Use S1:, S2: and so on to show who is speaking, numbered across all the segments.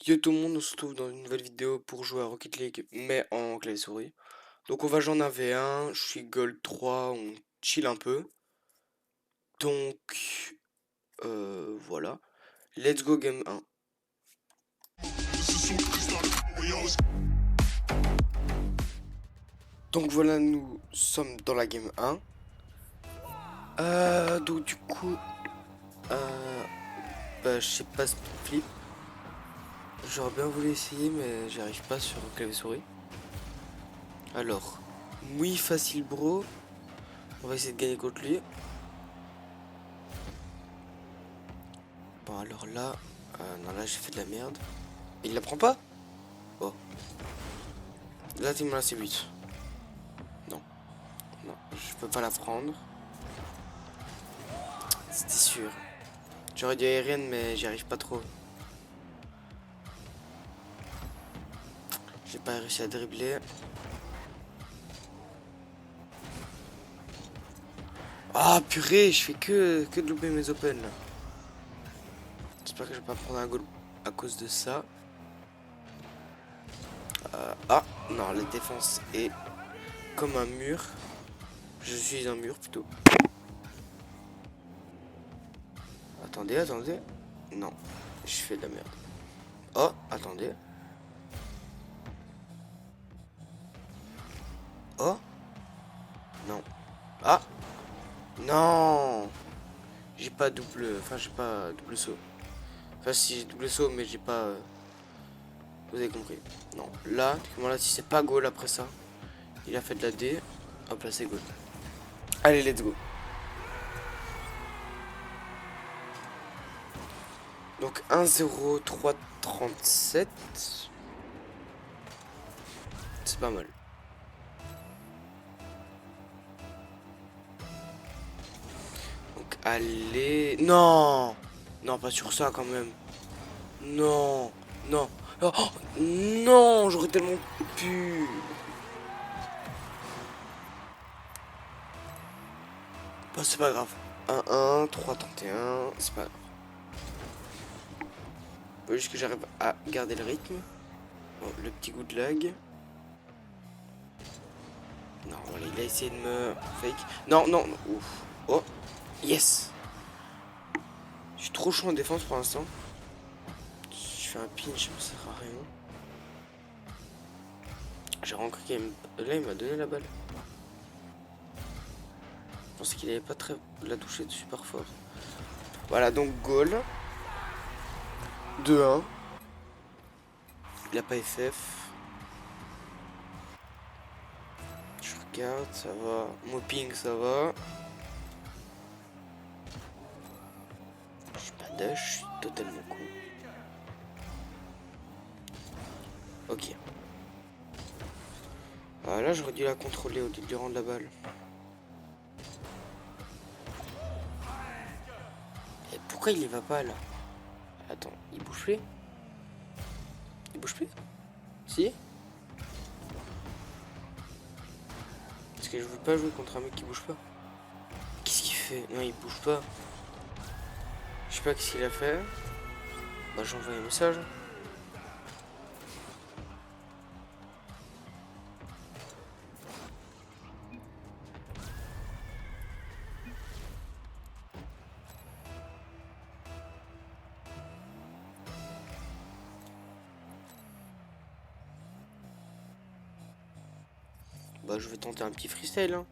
S1: Yo tout le monde, on se retrouve dans une nouvelle vidéo pour jouer à Rocket League, mais en clavier souris. Donc on va jouer en 1v1, je suis Gold 3, on chill un peu. Donc voilà, let's go game 1. Donc voilà, nous sommes dans la game 1. Donc du coup, je sais pas speed flip. J'aurais bien voulu essayer, mais j'y arrive pas sur clavier souris. Alors, oui facile bro, on va essayer de gagner contre lui. Bon alors là, non là j'ai fait de la merde. Il la prend pas? Oh. Là tu me l'as assez vite. Non. Non, je peux pas la prendre. C'était sûr. J'aurais dû aérienne mais j'y arrive pas trop. J'ai pas réussi à dribbler. Ah purée, je fais que de louper mes open là. J'espère que je vais pas prendre un goal à cause de ça. Ah non, la défense est comme un mur. Je suis un mur plutôt. Attendez. Non, je fais de la merde. Oh, attendez. Oh. Non. Ah. Non. J'ai pas double. Enfin, j'ai pas double saut. Enfin, si j'ai double saut, mais j'ai pas. Vous avez compris. Non. Là, là, si c'est pas goal après ça, il a fait de la D. Hop là, c'est goal. Allez, let's go. Donc 1-0-3-37. C'est pas mal. Donc allez. Non. Non, pas sur ça quand même. Non. Non. Oh, non, j'aurais tellement pu. Bah, c'est pas grave. 1-1, 3-31, c'est pas grave. Faut juste que j'arrive à garder le rythme. Bon, le petit goût de lag. Non, voilà, il a essayé de me fake. Non, non, non. Ouf. Oh, yes. Je suis trop chaud en défense pour l'instant. Je fais un pinch, mais ça sert à rien. J'ai rencontré qu'il là, il m'a donné la balle. Je pensais qu'il avait pas très la toucher super fort. Voilà, donc goal. 2-1. Il a pas FF. Je regarde, ça va. Mopping, ça va. Je suis pas dash, je suis totalement con. Ok. Ah, là, j'aurais dû la contrôler au lieu de lui rendre la balle. Et pourquoi il y va pas là? Attends, il bouge plus? Il bouge plus? Si? Parce que je veux pas jouer contre un mec qui bouge pas. Qu'est-ce qu'il fait? Non, il bouge pas. Je sais pas ce qu'il a fait. Bah, j'envoie un message. Bah, je vais tenter un petit freestyle. Hein.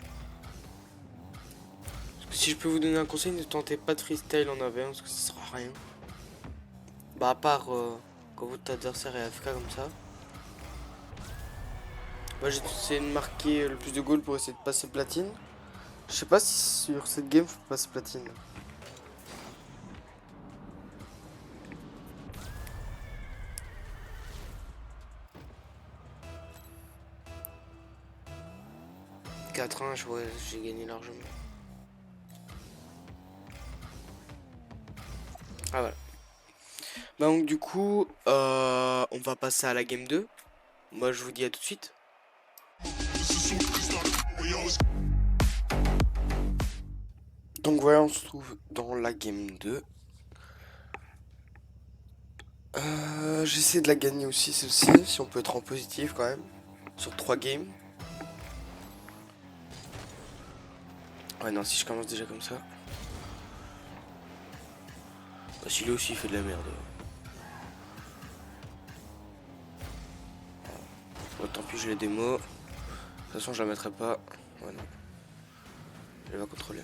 S1: Parce que si je peux vous donner un conseil, ne tentez pas de freestyle en AV1 parce que ça sert à rien. Bah, à part quand votre adversaire est AFK comme ça. Moi, j'ai essayé de marquer le plus de goals pour essayer de passer platine. Je sais pas si sur cette game, je peux passer platine. « 4-1, j'ai gagné largement. Ah voilà. Bah donc du coup, on va passer à la game 2. Moi je vous dis à tout de suite. Donc voilà, on se trouve dans la game 2. J'essaie de la gagner aussi, celle-ci, si on peut être en positif quand même. Sur 3 games. Ouais, non, si je commence déjà comme ça. Bah, si lui aussi il fait de la merde. Bon, tant pis, j'ai les démos. De toute façon, je la mettrai pas. Ouais, non. Elle va contrôler.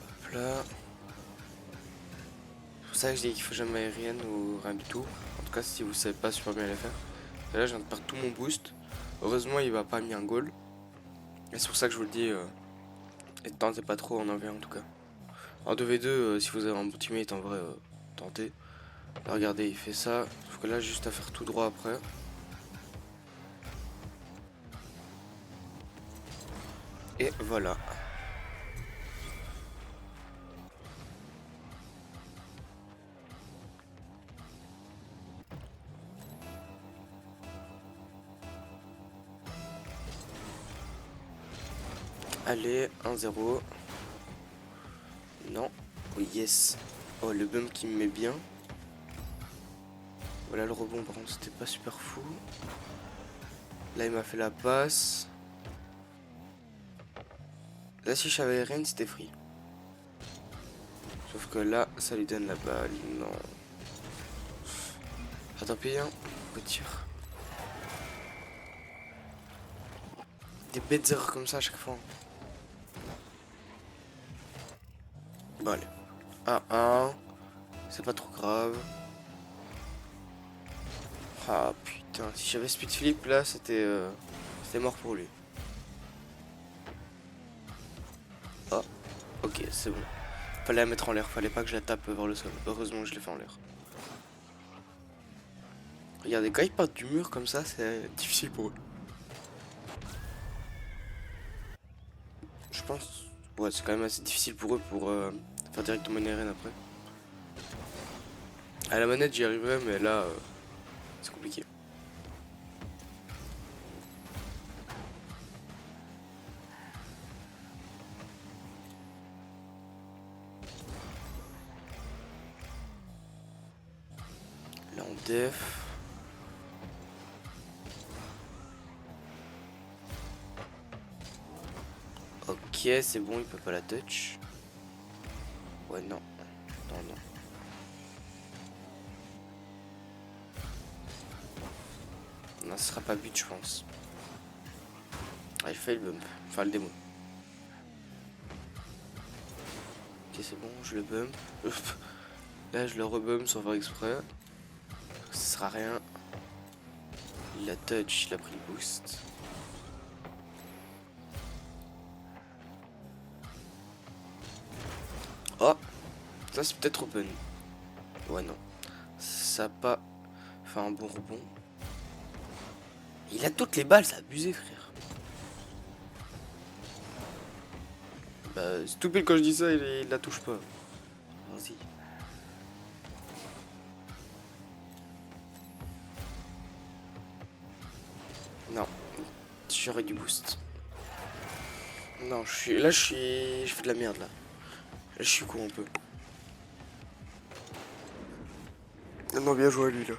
S1: Hop là. C'est pour ça que je dis qu'il faut jamais aérienne ou rien du tout. En tout cas, si vous savez pas super bien les faire. Et là, je viens de perdre tout mon boost. Heureusement, il m'a pas mis un goal. Et c'est pour ça que je vous le dis. Et tentez pas trop en 1v1 en tout cas. En 2v2, si vous avez un bon teammate, en vrai, tentez. Là, regardez, il fait ça. Sauf que là, juste à faire tout droit après. Et voilà. Allez, 1-0. Non. Oh yes. Oh, le bump qui me met bien. Voilà le rebond, par contre, c'était pas super fou. Là, il m'a fait la passe. Là, si je savais rien, c'était free. Sauf que là, ça lui donne la balle. Non. Ah, tant pis, hein. Retire. Des bêtes erreurs comme ça à chaque fois. Bon, allez. 1-1. C'est pas trop grave. Ah, putain. Si j'avais speed flip, là, c'était mort pour lui. Oh, ok, c'est bon. Fallait la mettre en l'air, fallait pas que je la tape vers le sol. Heureusement que je l'ai fait en l'air. Regardez, quand ils partent du mur comme ça, c'est difficile pour eux. Je pense. Ouais, c'est quand même assez difficile pour eux pour faire directement une arène après. À la manette, j'y arriverai, mais là, c'est compliqué. Là, on def. Ok, c'est bon, il peut pas la touch. Ouais, non. Non, non. Non, ce sera pas but, je pense. Ah, il fait le bump. Enfin, le démo. Ok, c'est bon, je le bump. Là, je le rebump sans faire exprès. Ça sert à rien. Il a touch, il a pris le boost. Oh, ça c'est peut-être open. Ouais, non. Ça a pas fait un bon rebond. Il a toutes les balles, c'est abusé, frère. Bah, c'est tout pile quand je dis ça, il la touche pas. Vas-y. Non, j'aurais du boost. Non, je fais de la merde là. Là, je suis con un peu. Non, bien joué à lui là.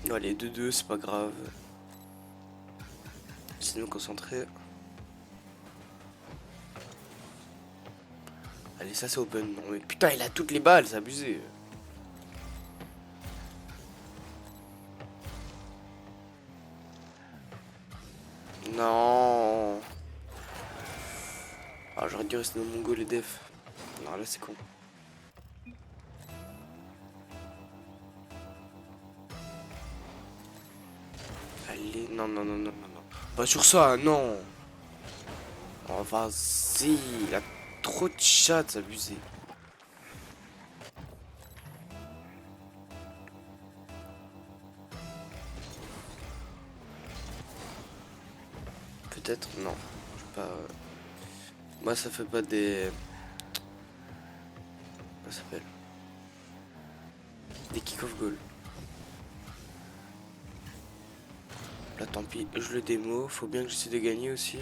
S1: Non, allez, 2-2, c'est pas grave. J'essaie de me concentrer. Allez, ça c'est open. Non, mais putain, il a toutes les balles, c'est abusé. Non. Ah, j'aurais dû rester dans mon goal et def. Non, là c'est con. Allez, non, non, non, non, non, non. Pas sur ça, non. Oh, vas-y, il a trop de chat, c'est abusé. peut-être. Non. Je sais pas. Moi, ça fait pas des. Comment ça s'appelle? Des kick-off goal. Là, tant pis, je le démo. Faut bien que j'essaie de gagner aussi.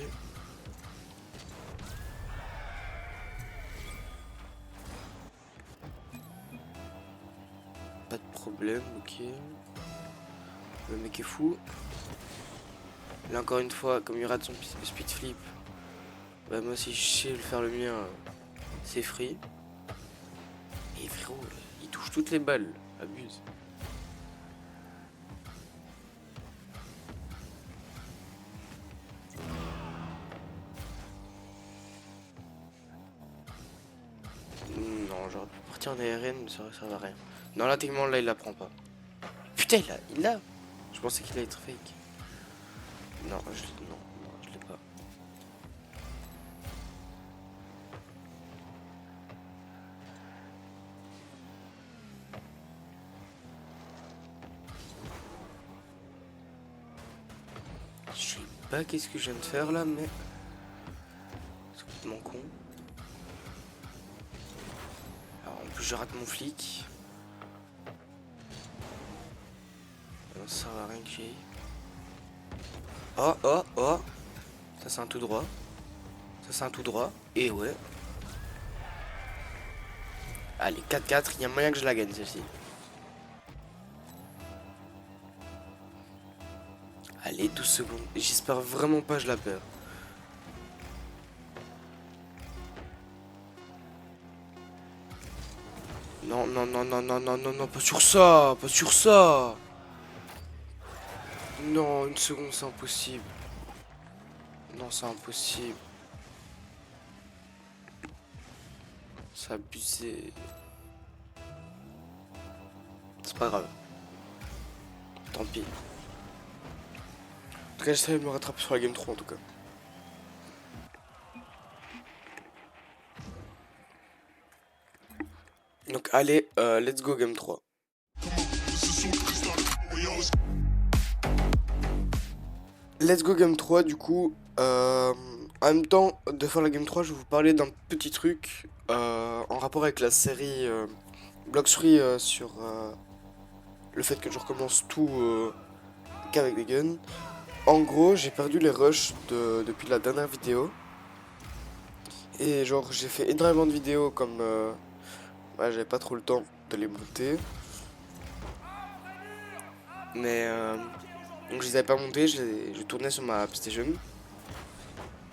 S1: Pas de problème, ok. Le mec est fou. Là, encore une fois, comme il rate son speed flip, bah, moi, si je sais le faire le mien, c'est free. Et frérot, il touche toutes les balles. Abuse. Non, j'aurais pu partir en ARN, mais ça sert à rien. Non, là, techniquement, là, il la prend pas. Putain, il l'a. Je pensais qu'il allait être fake. Non, non, je l'ai pas. Je sais pas qu'est-ce que je viens de faire là, mais c'est complètement con. Alors, en plus, je rate mon flic. Ça sert à rien que j'y aille. Oh, oh, oh. Ça, c'est un tout droit. Ça, c'est un tout droit. Et ouais. Allez, 4-4. Il y a moyen que je la gagne, celle-ci. Allez, 12 secondes. J'espère vraiment pas que je la perds. Non, non, non, non, non, non, non, non, pas sur ça. Pas sur ça. Non, une seconde, c'est impossible. Non, c'est impossible. C'est abusé. C'est pas grave. Tant pis. En tout cas, j'essaie de me rattraper sur la game 3 en tout cas. Donc allez, let's go game 3. Let's go game 3 du coup. En même temps de faire la game 3, je vais vous parler d'un petit truc en rapport avec la série Blox Free sur le fait que je recommence tout qu'avec des guns. En gros, j'ai perdu les rushs depuis la dernière vidéo. Et genre, j'ai fait énormément de vidéos comme ouais, j'avais pas trop le temps de les monter. Mais donc je les avais pas montés, je tournais sur ma PlayStation.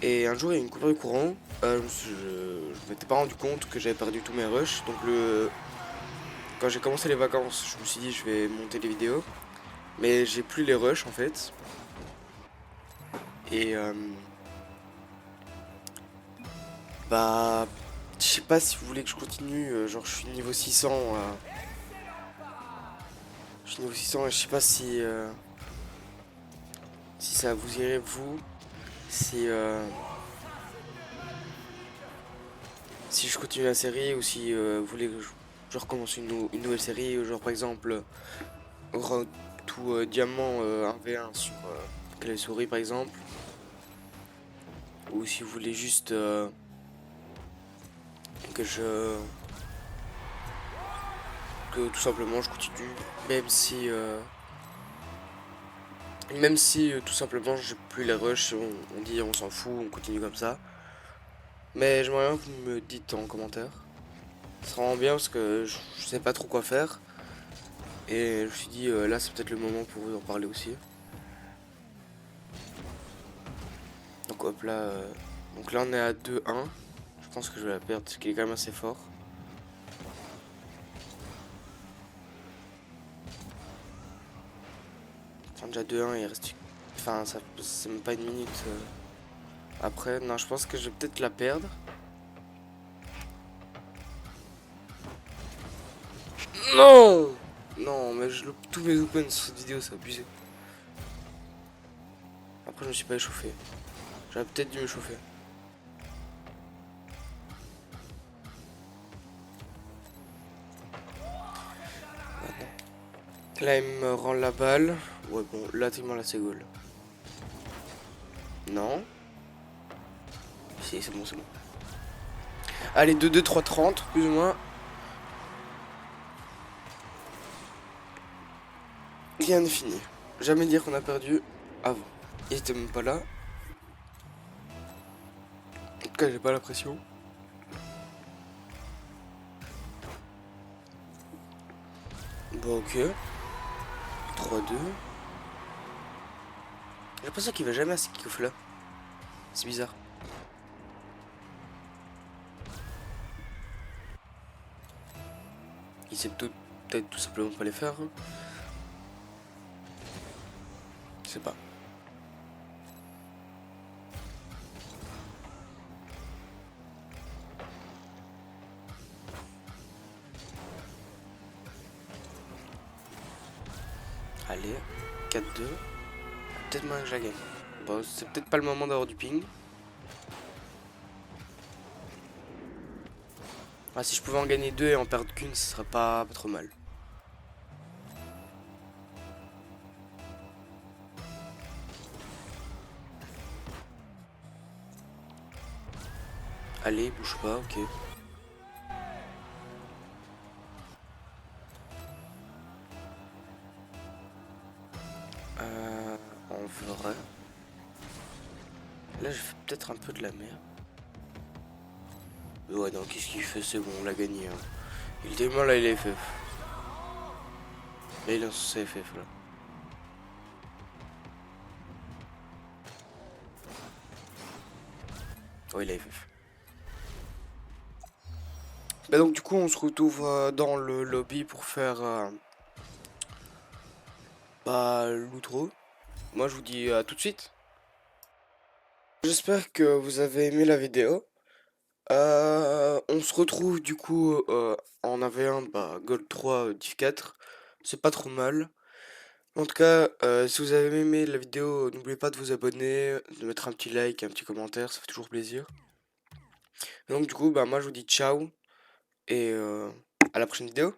S1: Et un jour il y a une coupure de courant, je m'étais pas rendu compte que j'avais perdu tous mes rushs. Donc quand j'ai commencé les vacances, je me suis dit je vais monter les vidéos. Mais j'ai plus les rushs en fait. Et bah je sais pas si vous voulez que je continue, genre je suis niveau 600. Je suis niveau 600 et je sais pas si ça vous irait vous. Si je continue la série ou si vous voulez que je recommence une nouvelle série, genre par exemple tout diamant 1v1 sur clavier souris par exemple, ou si vous voulez juste que que tout simplement je continue, même si tout simplement j'ai plus les rushs, on dit on s'en fout, on continue comme ça. Mais j'aimerais bien que vous me dites en commentaire. Ça sera vraiment bien parce que je sais pas trop quoi faire. Et je me suis dit là c'est peut-être le moment pour vous en parler aussi. Donc hop là. Donc là on est à 2-1. Je pense que je vais la perdre parce qu'il est quand même assez fort. Enfin déjà 2-1 il reste. Enfin ça c'est même pas une minute après. Non je pense que je vais peut-être la perdre. Non. Non mais je loupe tous mes opens sur cette vidéo, c'est abusé. Après je me suis pas échauffé. J'aurais peut-être dû m'échauffer. Là il me rend la balle. Ouais bon là techniquement là c'est goal. Non. c'est bon, c'est bon. Allez, 2, 2, 3, 30, plus ou moins. Rien n'est fini. Jamais dire qu'on a perdu avant. Il était même pas là. En tout cas, j'ai pas la pression. Bon, ok. 3-2. J'ai l'impression qu'il va jamais à ce kick-off là. C'est bizarre. Il sait peut-être tout simplement pas les faire. Hein. Je sais pas. Allez, 4-2. Peut-être moins que je la gagne. Bon, c'est peut-être pas le moment d'avoir du ping. Ah, si je pouvais en gagner 2 et en perdre qu'une, ce serait pas trop mal. Allez, bouge pas, ok. En vrai. Là, je fais peut-être un peu de la merde. Ouais, non, qu'est-ce qu'il fait? C'est bon, on l'a gagné. Hein. Il est tellement là, il est FF. Là, il est en FF là. Ouais, il est FF. Bah donc du coup on se retrouve dans le lobby pour faire l'outro. Moi je vous dis à tout de suite. J'espère que vous avez aimé la vidéo. On se retrouve du coup en AV1, Gold 3, Div 4. C'est pas trop mal. En tout cas, si vous avez aimé la vidéo, n'oubliez pas de vous abonner, de mettre un petit like, un petit commentaire, ça fait toujours plaisir. Et donc du coup, moi je vous dis ciao et à la prochaine vidéo.